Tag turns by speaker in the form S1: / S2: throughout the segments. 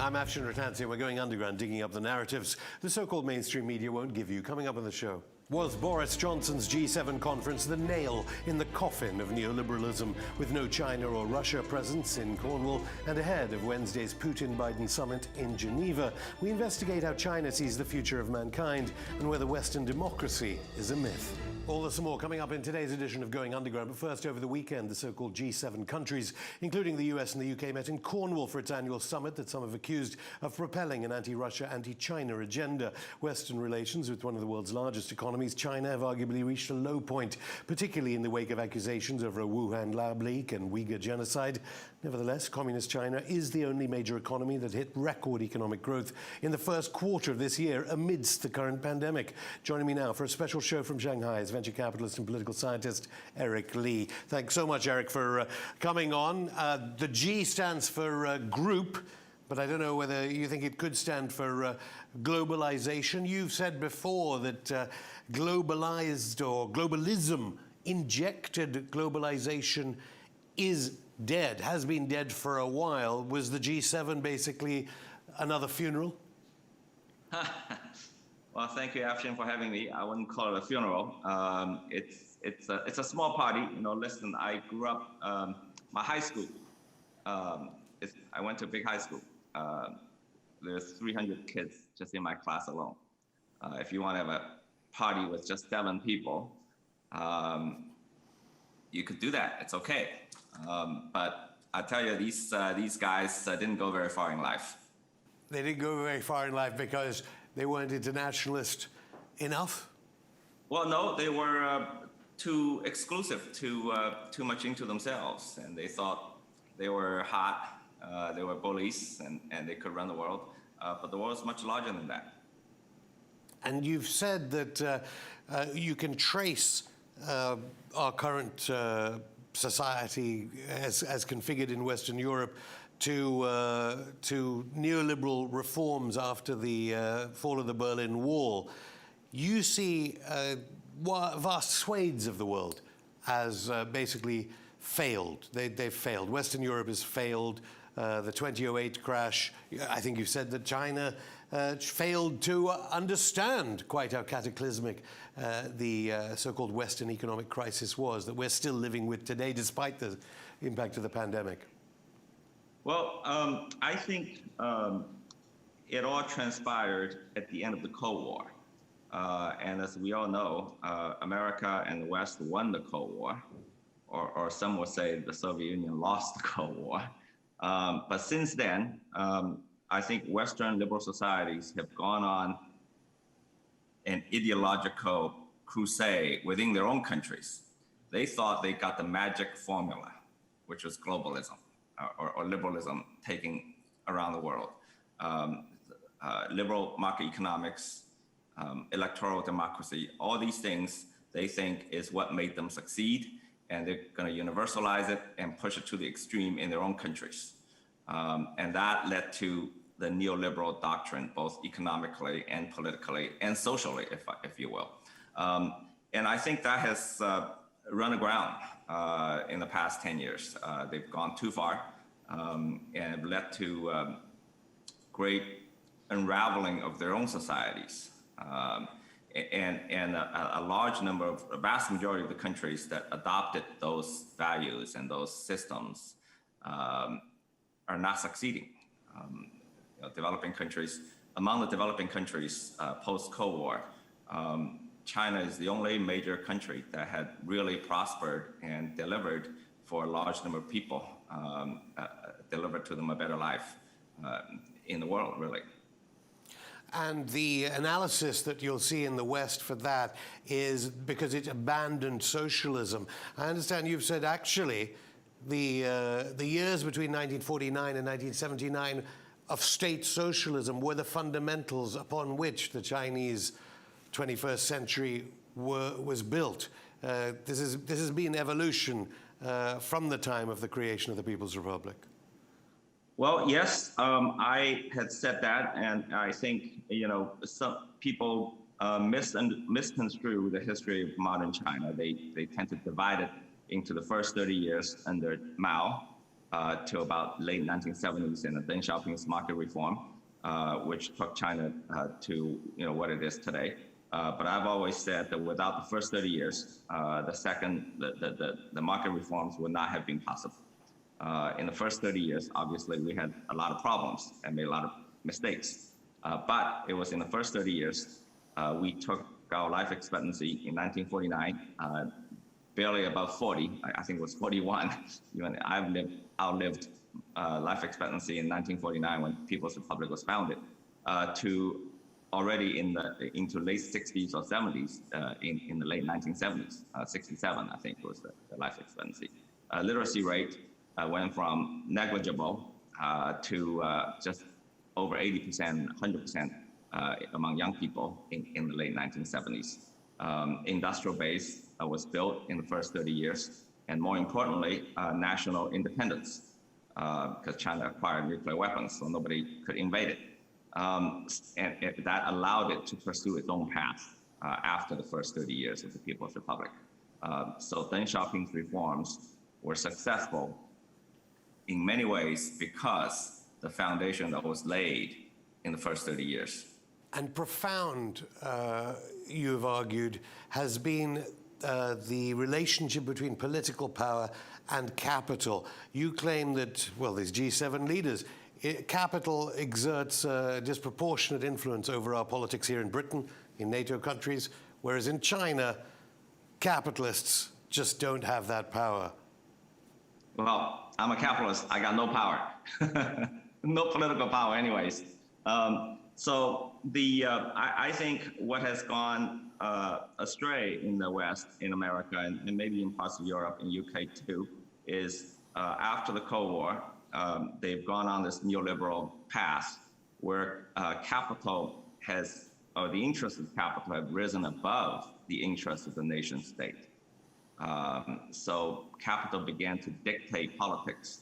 S1: I'm Afshin Rattansi. We're going underground, digging up the narratives the so-called mainstream media won't give you. Coming up on the show, was Boris Johnson's G7 conference the nail in the coffin of neoliberalism, with no China or Russia presence in Cornwall and ahead of Wednesday's Putin-Biden summit in Geneva? We investigate how China sees the future of mankind and whether Western democracy is a myth. All this and more coming up in today's edition of Going Underground. But first, over the weekend, the so-called G7 countries, including the US and the UK, met in Cornwall for its annual summit that some have accused of propelling an anti-Russia, anti-China agenda. Western relations with one of the world's largest economies, China, have arguably reached a low point, particularly in the wake of accusations over a Wuhan lab leak and Uyghur genocide. Nevertheless, communist China is the only major economy that hit record economic growth in the first quarter of this year amidst the current pandemic. Joining me now for a special show from Shanghai is venture capitalist and political scientist Eric Lee. Thanks so much, Eric, for coming on. The G stands for group, but I don't know whether you think it could stand for globalization. You've said before that globalized or globalism, injected globalization is dead, has been dead for a while. Was the G7 basically another funeral?
S2: Well, thank you, Afshin, for having me. I wouldn't call it a funeral. It's a small party. You know, listen, I grew up, my high school, I went to a big high school. There's 300 kids just in my class alone. If you want to have a party with just 7 people, you could do that. It's okay. But I tell you, these guys didn't go very far in life.
S1: They didn't go very far in life because they weren't internationalist enough?
S2: Well, no, they were too exclusive, too much into themselves, and they thought they were hot, they were bullies, and they could run the world. But the world is much larger than that.
S1: And you've said that you can trace our current society as configured in Western Europe to neoliberal reforms after the fall of the Berlin Wall. You see vast swathes of the world as basically failed. They've failed. Western Europe has failed. The 2008 crash, I think you've said that China failed to understand quite how cataclysmic the so-called Western economic crisis was, that we're still living with today despite the impact of the pandemic.
S2: Well, I think it all transpired at the end of the Cold War. And as we all know, America and the West won the Cold War, or some would say the Soviet Union lost the Cold War. But since then, I think Western liberal societies have gone on an ideological crusade within their own countries. They thought they got the magic formula, which was globalism. Or liberalism taking around the world. Liberal market economics, electoral democracy, all these things they think is what made them succeed, and they're going to universalize it and push it to the extreme in their own countries. And that led to the neoliberal doctrine, both economically and politically and socially, if you will. And I think that has run aground in the past 10 years. They've gone too far and led to great unraveling of their own societies. And a large number of, a vast majority of the countries that adopted those values and those systems are not succeeding. Developing countries, among the developing countries post-Cold War, China is the only major country that had really prospered and delivered for a large number of people, delivered to them a better life in the world, really.
S1: And the analysis that you'll see in the West for that is because it abandoned socialism. I understand you've said actually the years between 1949 and 1979 of state socialism were the fundamentals upon which the Chinese 21st century was built. This has been evolution from the time of the creation of the People's Republic.
S2: Well, yes, I had said that, and I think, you know, some people misconstrue the history of modern China. They tend to divide it into the first 30 years under Mao, to about late 1970s and the Deng Xiaoping's market reform, which took China to what it is today. But I've always said that without the first 30 years, the market reforms would not have been possible. In the first 30 years, obviously, we had a lot of problems and made a lot of mistakes. But it was in the first 30 years, we took our life expectancy in 1949, barely above 40. I think it was 41. I've outlived life expectancy in 1949 when People's Republic was founded, to already into late 60s or 70s in the late 1970s. 67, I think, was the life expectancy. Literacy rate went from negligible to just over 80%, 100% among young people in the late 1970s. Industrial base was built in the first 30 years, and more importantly, national independence, because China acquired nuclear weapons, so nobody could invade it. And that allowed it to pursue its own path after the first 30 years of the People's Republic. So Deng Xiaoping's reforms were successful in many ways because the foundation that was laid in the first 30 years.
S1: And profound, you've argued, has been the relationship between political power and capital. You claim that, well, these G7 leaders, capital exerts disproportionate influence over our politics here in Britain, in NATO countries, whereas in China, capitalists just don't have that power.
S2: Well, I'm a capitalist. I got no power. No political power anyways. So I think what has gone astray in the West, in America, and maybe in parts of Europe and UK too, is after the Cold War, they've gone on this neoliberal path where capital has, or the interests of capital have risen above the interests of the nation state. So capital began to dictate politics,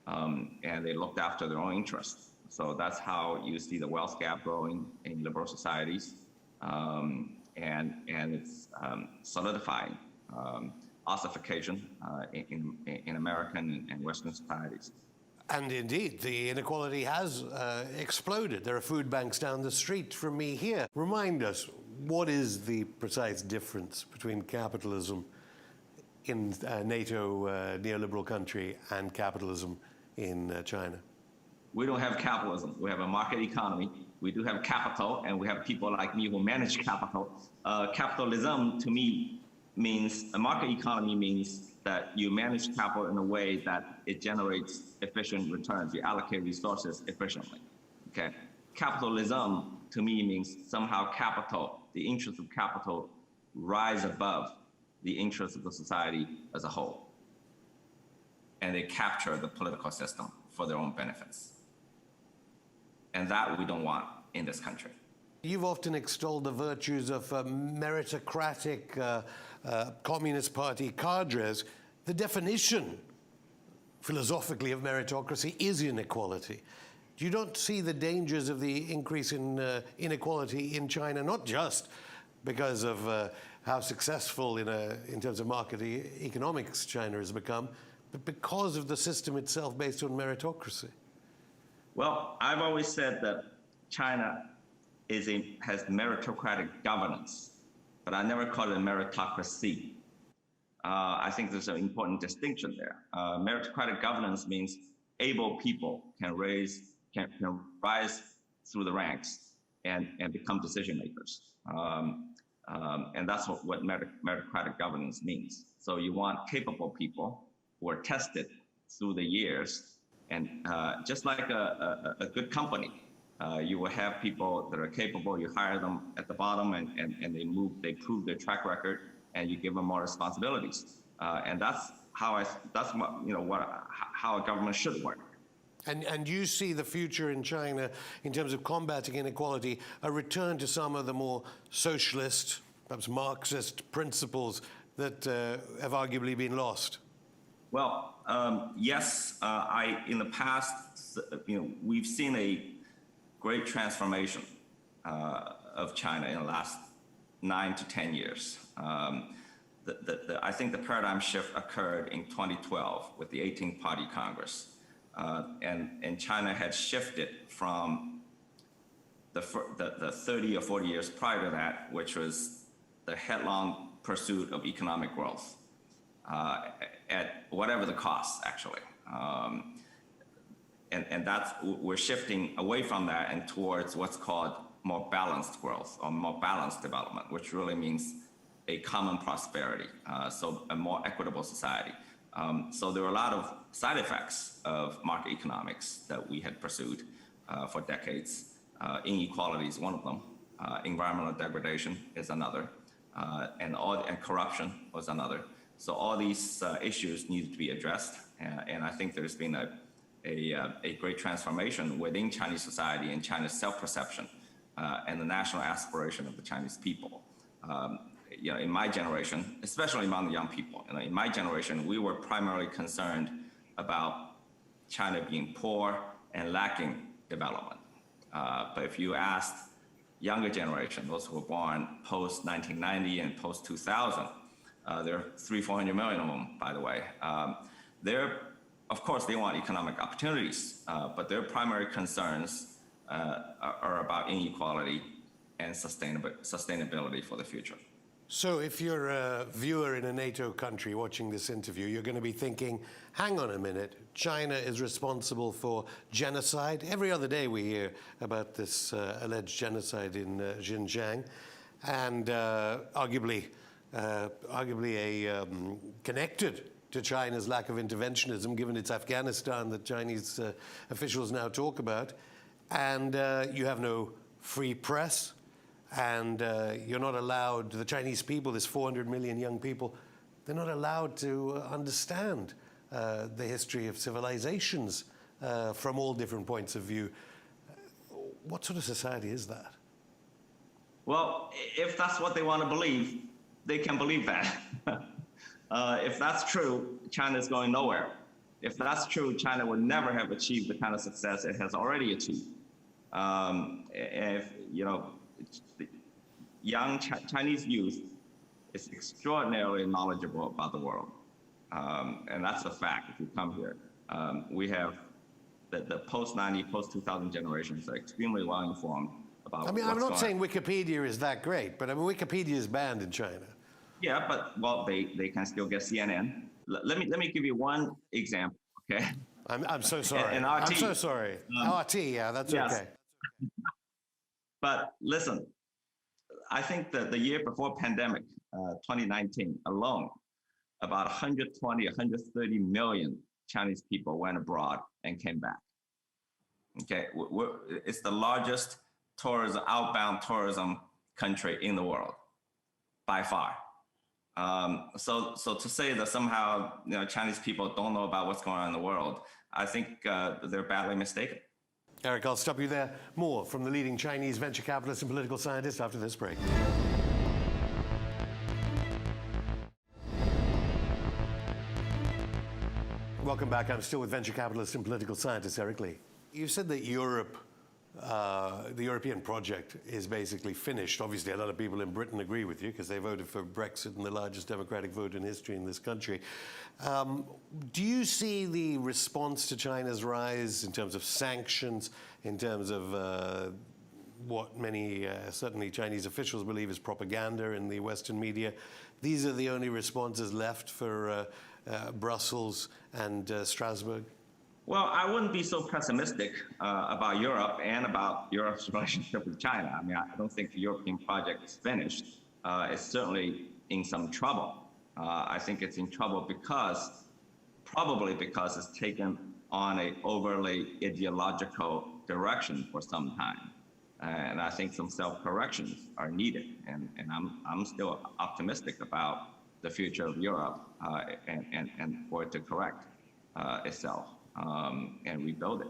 S2: and they looked after their own interests. So that's how you see the wealth gap growing in liberal societies, and it's solidifying ossification in American and Western societies.
S1: And indeed, the inequality has exploded. There are food banks down the street from me here. Remind us, what is the precise difference between capitalism in a NATO neoliberal country and capitalism in China?
S2: We don't have capitalism. We have a market economy. We do have capital, and we have people like me who manage capital. Capitalism, to me, means a market economy means that you manage capital in a way that it generates efficient returns. You allocate resources efficiently. Okay. Capitalism, to me, means somehow capital, the interests of capital, rise above the interests of the society as a whole, and they capture the political system for their own benefits. And that we don't want in this country.
S1: You've often extolled the virtues of meritocratic Communist Party cadres. The definition, philosophically, of meritocracy is inequality. Do you not see the dangers of the increase in inequality in China, not just because of how successful in terms of market economics China has become, but because of the system itself based on meritocracy?
S2: Well, I've always said that China has meritocratic governance, but I never call it a meritocracy. I think there's an important distinction there. Meritocratic governance means able people can rise through the ranks and become decision makers. And that's what meritocratic governance means. So you want capable people who are tested through the years. And just like a good company, you will have people that are capable, you hire them at the bottom and they prove their track record, and you give them more responsibilities. And that's how a government should work.
S1: And you see the future in China in terms of combating inequality, a return to some of the more socialist, perhaps Marxist principles that have arguably been lost?
S2: Well, yes, in the past, we've seen a great transformation of China in the last 9 to 10 years. I think the paradigm shift occurred in 2012 with the 18th Party Congress. And China had shifted from the 30 or 40 years prior to that, which was the headlong pursuit of economic growth at whatever the cost, actually. And we're shifting away from that and towards what's called more balanced growth or more balanced development, which really means a common prosperity, so a more equitable society. So there were a lot of side effects of market economics that we had pursued for decades. Inequality is one of them. Environmental degradation is another, and corruption was another. So all these issues needed to be addressed, and I think there's been a great transformation within Chinese society and China's self-perception and the national aspiration of the Chinese people. In my generation, especially among the young people, in my generation, we were primarily concerned about China being poor and lacking development. But if you asked younger generation, those who were born post-1990 and post-2000, there are 300-400 million of them, by the way. Of course, they want economic opportunities, but their primary concerns are about inequality and sustainability for the future.
S1: So if you're a viewer in a NATO country watching this interview, you're going to be thinking, hang on a minute, China is responsible for genocide. Every other day we hear about this alleged genocide in Xinjiang, and arguably connected to China's lack of interventionism, given it's Afghanistan that Chinese officials now talk about. And you have no free press. And you're not allowed, the Chinese people, this 400 million young people, they're not allowed to understand the history of civilizations from all different points of view. What sort of society is that?
S2: Well, if that's what they want to believe, they can believe that. If that's true, China's going nowhere. If that's true, China would never have achieved the kind of success it has already achieved. The young Chinese youth is extraordinarily knowledgeable about the world. And that's a fact if you come here. We have the post-90, post-2000 generations are extremely well informed about what's going on.
S1: I'm not saying Wikipedia is that great, but Wikipedia is banned in China.
S2: Yeah, but, well, they can still get CNN. Let me give you one example, okay?
S1: I'm so sorry.
S2: And RT.
S1: I'm so sorry. RT, yeah, that's yes. Okay.
S2: But listen, I think that the year before pandemic, 2019 alone, about 120, 130 million Chinese people went abroad and came back. Okay, it's the largest outbound tourism country in the world, by far. So to say that somehow Chinese people don't know about what's going on in the world, I think they're badly mistaken.
S1: Eric, I'll stop you there. More from the leading Chinese venture capitalist and political scientist after this break. Welcome back. I'm still with venture capitalist and political scientist Eric Lee. You said that Europe, the European project is basically finished. Obviously, a lot of people in Britain agree with you because they voted for Brexit in the largest democratic vote in history in this country. Do you see the response to China's rise in terms of sanctions, in terms of what many, certainly Chinese officials believe is propaganda in the Western media? These are the only responses left for Brussels and Strasbourg?
S2: Well, I wouldn't be so pessimistic about Europe and about Europe's relationship with China. I mean, I don't think the European project is finished. It's certainly in some trouble. I think it's in trouble probably because it's taken on an overly ideological direction for some time. And I think some self-corrections are needed. And I'm still optimistic about the future of Europe and for it to correct itself. And rebuild it.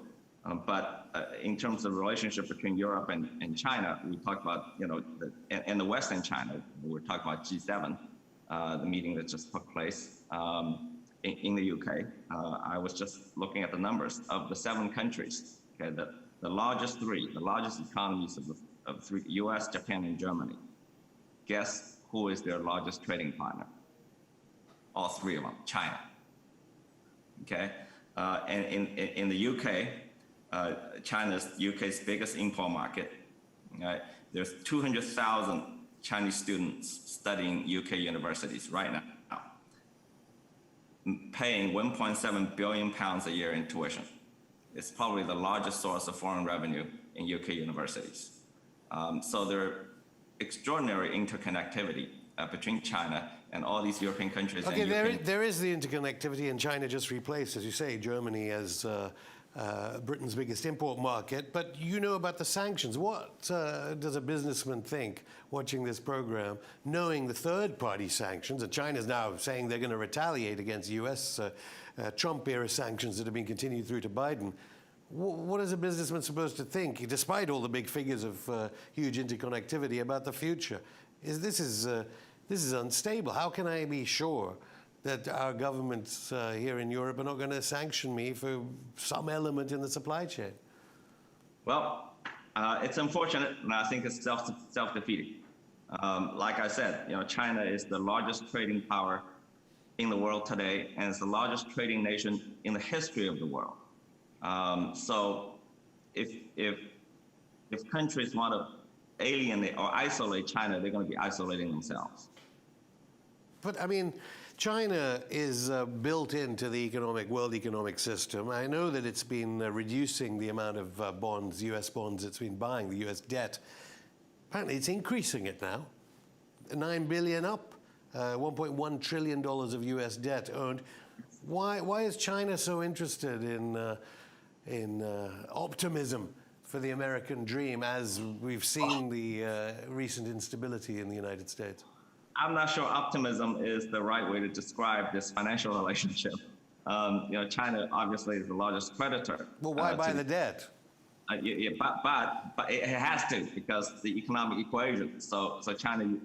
S2: But in terms of the relationship between Europe and China, we talked about, and the West and China, we're talking about G7, the meeting that just took place in the UK. I was just looking at the numbers of the 7 countries, okay, the largest economies of 3, US, Japan, and Germany. Guess who is their largest trading partner? all three of them, China. Okay, and in the UK, China's UK's biggest import market. Right? There's 200,000 Chinese students studying UK universities right now, paying 1.7 billion pounds a year in tuition. It's probably the largest source of foreign revenue in UK universities. So there are extraordinary interconnectivity between China and all these European countries.
S1: Okay, there is the interconnectivity, and China just replaced, as you say, Germany as Britain's biggest import market. But you know about the sanctions. What does a businessman think watching this program, knowing the third-party sanctions, and China's now saying they're going to retaliate against U.S. Trump-era sanctions that have been continued through to Biden? What is a businessman supposed to think, despite all the big figures of huge interconnectivity, about the future? This is unstable. How can I be sure that our governments here in Europe are not going to sanction me for some element in the supply chain?
S2: Well, it's unfortunate, and I think it's self-defeating. Like I said, China is the largest trading power in the world today, and it's the largest trading nation in the history of the world. So if countries want to alienate or isolate China, they're going to be isolating themselves.
S1: But I mean, China is built into the world economic system. I know that it's been reducing the amount of bonds, US bonds it's been buying, the US debt. Apparently it's increasing it now. 9 billion up, $1.1 trillion of US debt owned. Why is China so interested in optimism for the American dream, as we've seen the recent instability in the United States?
S2: I'm not sure optimism is the right way to describe this financial relationship. China obviously is the largest creditor.
S1: Well, why buy the debt?
S2: But it has to, because the economic equation. So China,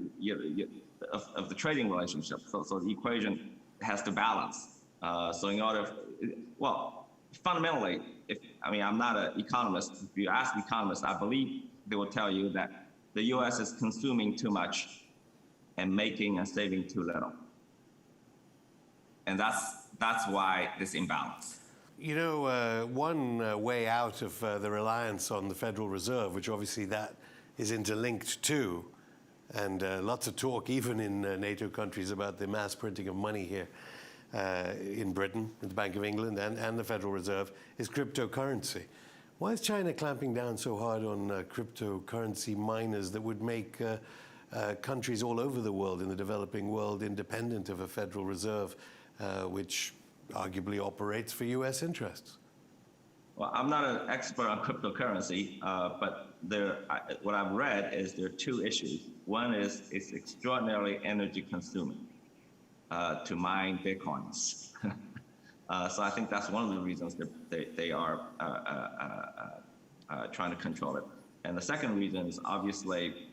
S2: of the trading relationship. So the equation has to balance. So in order, fundamentally, I'm not an economist. If you ask economists, I believe they will tell you that the U.S. is consuming too much and making and saving too little. And that's why this imbalance.
S1: One way out of the reliance on the Federal Reserve, which obviously that is interlinked too, and lots of talk even in NATO countries about the mass printing of money here in Britain, the Bank of England and the Federal Reserve, is cryptocurrency. Why is China clamping down so hard on cryptocurrency miners that would make countries all over the world, in the developing world, independent of a Federal Reserve, which arguably operates for U.S. interests?
S2: Well, I'm not an expert on cryptocurrency, but what I've read is there are two issues. One is it's extraordinarily energy consuming to mine Bitcoins. So I think that's one of the reasons they are trying to control it. And the second reason is obviously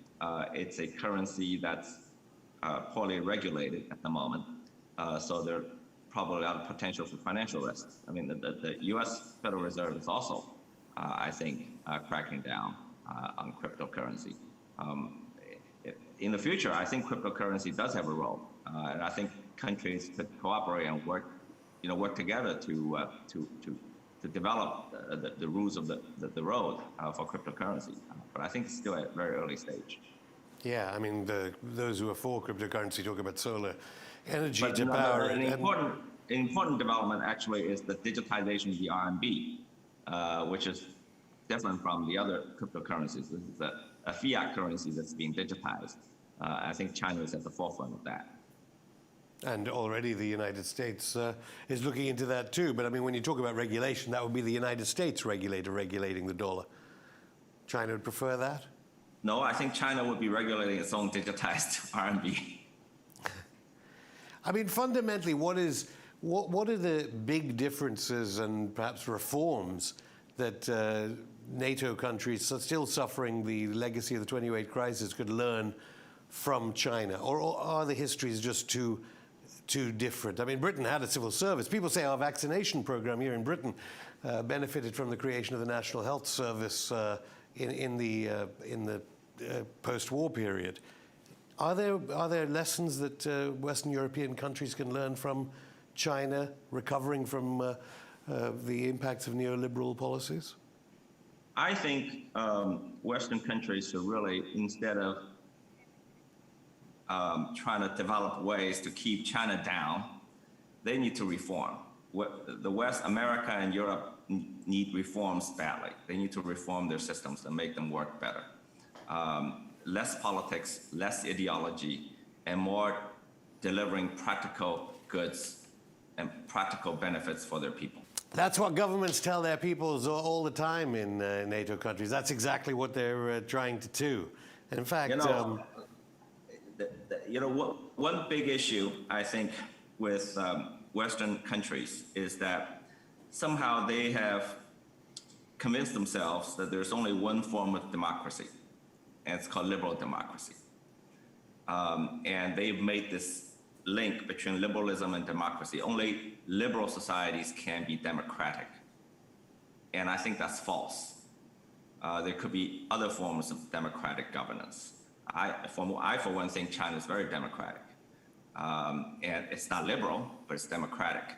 S2: it's a currency that's poorly regulated at the moment. So there are probably a lot of potential for financial risks. The U.S. Federal Reserve is also, I think, cracking down on cryptocurrency. In the future, I think cryptocurrency does have a role, and I think countries could cooperate and work together to develop the rules of the road for cryptocurrency. But I think it's still at a very early stage.
S1: Yeah, those who are for cryptocurrency talk about solar energy to
S2: power.
S1: power.
S2: An important development actually is the digitization of the RMB, which is different from the other cryptocurrencies. This is a fiat currency that's being digitized. I think China is at the forefront of that.
S1: And already the United States is looking into that too. But when you talk about regulation, that would be the United States regulator regulating the dollar. China would prefer that?
S2: No, I think China would be regulating its own digitized RMB.
S1: Fundamentally, what are the big differences and perhaps reforms that NATO countries still suffering the legacy of the 28 crisis could learn from China? Or are the histories just too different? Britain had a civil service. People say our vaccination program here in Britain benefited from the creation of the National Health Service in the post-war period. Are there lessons that Western European countries can learn from China recovering from the impacts of neoliberal policies?
S2: I think Western countries should really, instead of trying to develop ways to keep China down, they need to reform. The West, America and Europe need reforms badly. They need to reform their systems and make them work better. Less politics, less ideology, and more delivering practical goods and practical benefits for their people.
S1: That's what governments tell their peoples all the time in NATO countries. That's exactly what they're trying to do. And in fact,
S2: one big issue, I think, with Western countries is that somehow they have convinced themselves that there's only one form of democracy, and it's called liberal democracy. And they've made this link between liberalism and democracy. Only liberal societies can be democratic. And I think that's false. There could be other forms of democratic governance. I, for one, think China is very democratic. And it's not liberal, but it's democratic.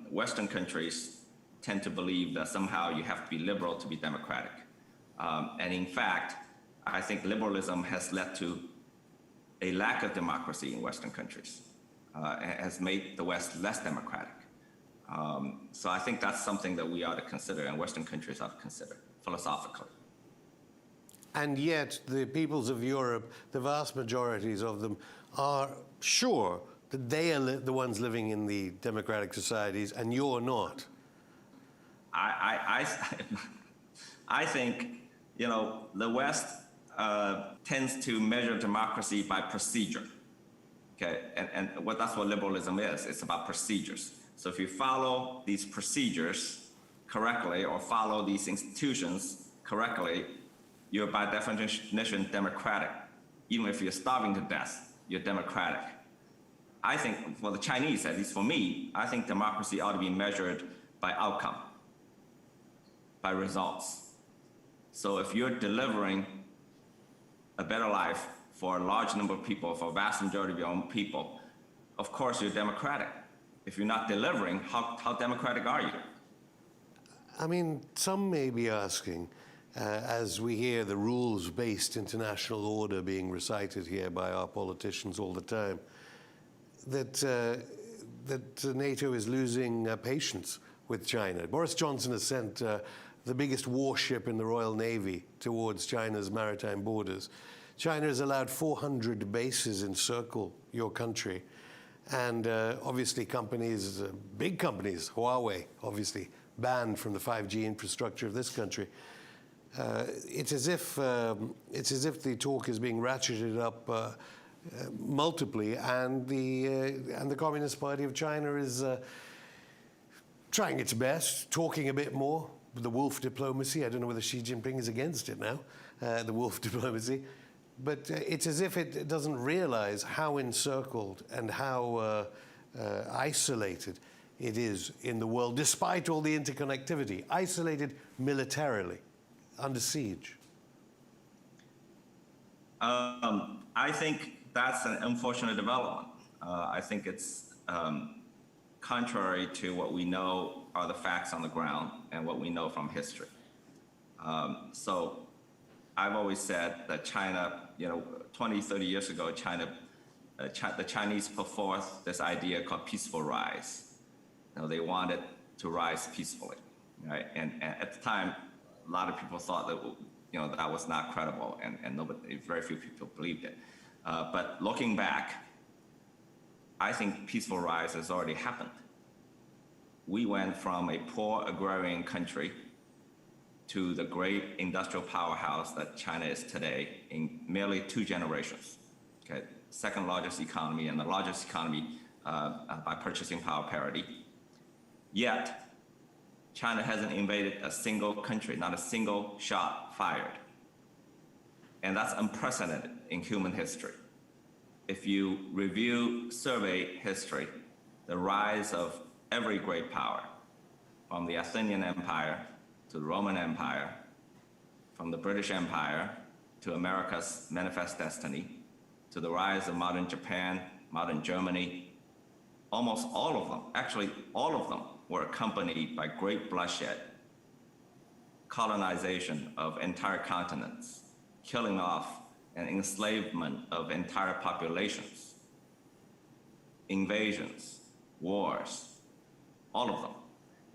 S2: Western countries tend to believe that somehow you have to be liberal to be democratic. And in fact, I think liberalism has led to a lack of democracy in Western countries, has made the West less democratic. So I think that's something that we ought to consider, and Western countries ought to consider philosophically.
S1: And yet the peoples of Europe, the vast majorities of them, are sure that they are the ones living in the democratic societies and you're not.
S2: I think, the West tends to measure democracy by procedure. Okay, and that's what liberalism is. It's about procedures. So if you follow these procedures correctly or follow these institutions correctly, you're by definition democratic. Even if you're starving to death, you're democratic. I think for the Chinese, at least for me, I think democracy ought to be measured by outcome, by results. So if you're delivering a better life for a large number of people, for a vast majority of your own people, of course you're democratic. If you're not delivering, how democratic are you?
S1: I mean, some may be asking, as we hear the rules-based international order being recited here by our politicians all the time, that NATO is losing patience with China. Boris Johnson has sent the biggest warship in the Royal Navy towards China's maritime borders. China has allowed 400 bases encircle your country. And obviously companies, big companies, Huawei, obviously banned from the 5G infrastructure of this country. It's as if the talk is being ratcheted up multiply, and the Communist Party of China is trying its best, talking a bit more. The wolf diplomacy, I don't know whether Xi Jinping is against it now, the wolf diplomacy. But it's as if it doesn't realize how encircled and how isolated it is in the world, despite all the interconnectivity, isolated militarily, under siege.
S2: I think that's an unfortunate development. I think it's contrary to what we know are the facts on the ground and what we know from history. So I've always said that China, 20, 30 years ago, the Chinese put forth this idea called peaceful rise. They wanted to rise peacefully, right? And at the time, a lot of people thought that, that was not credible, and very few people believed it. But looking back, I think peaceful rise has already happened. We went from a poor agrarian country to the great industrial powerhouse that China is today in merely 2 generations. Okay, second largest economy and the largest economy by purchasing power parity. Yet, China hasn't invaded a single country, not a single shot fired. And that's unprecedented in human history. If you review, survey history, the rise of every great power, from the Athenian Empire to the Roman Empire, from the British Empire to America's manifest destiny, to the rise of modern Japan, modern Germany, almost all of them, actually all of them, were accompanied by great bloodshed, colonization of entire continents, killing off and enslavement of entire populations, invasions, wars, all of them.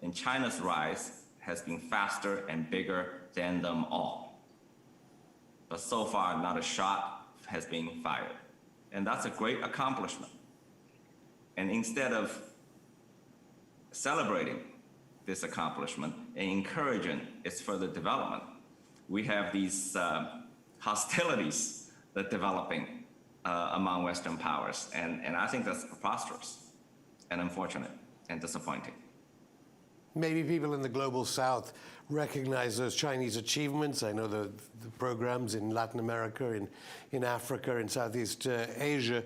S2: And China's rise has been faster and bigger than them all. But so far, not a shot has been fired. And that's a great accomplishment. And instead of celebrating this accomplishment and encouraging its further development, we have these hostilities that are developing among Western powers. And I think that's preposterous and unfortunate and disappointing.
S1: Maybe people in the global south recognize those Chinese achievements. I know the programs in Latin America, in Africa, in Southeast Asia.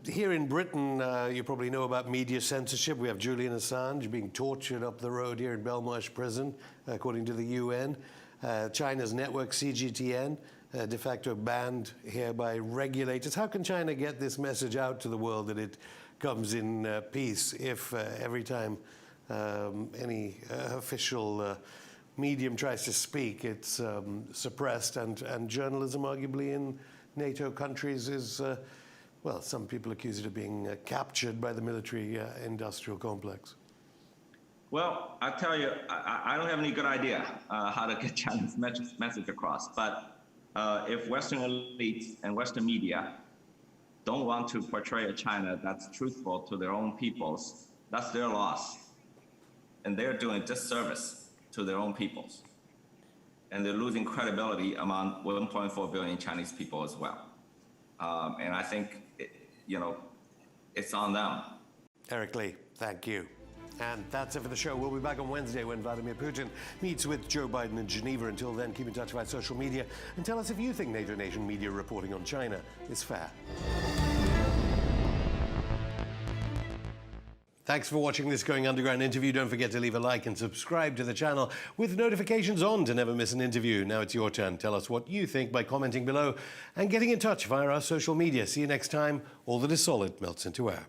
S1: Here in Britain, you probably know about media censorship. We have Julian Assange being tortured up the road here in Belmarsh Prison, according to the UN. China's network, CGTN, de facto banned here by regulators. How can China get this message out to the world that it comes in peace if every time any official medium tries to speak, it's suppressed, and journalism arguably in NATO countries is, well, some people accuse it of being captured by the military industrial complex?
S2: Well, I tell you, I don't have any good idea how to get China's message across, but if Western elites and Western media don't want to portray a China that's truthful to their own peoples, that's their loss. And they're doing disservice to their own peoples. And they're losing credibility among 1.4 billion Chinese people as well. And I think, it's on them.
S1: Eric Lee, thank you. And that's it for the show. We'll be back on Wednesday when Vladimir Putin meets with Joe Biden in Geneva. Until then, keep in touch via social media and tell us if you think NATO Nation media reporting on China is fair. Thanks for watching this Going Underground interview. Don't forget to leave a like and subscribe to the channel with notifications on to never miss an interview. Now it's your turn. Tell us what you think by commenting below and getting in touch via our social media. See you next time. All that is solid melts into air.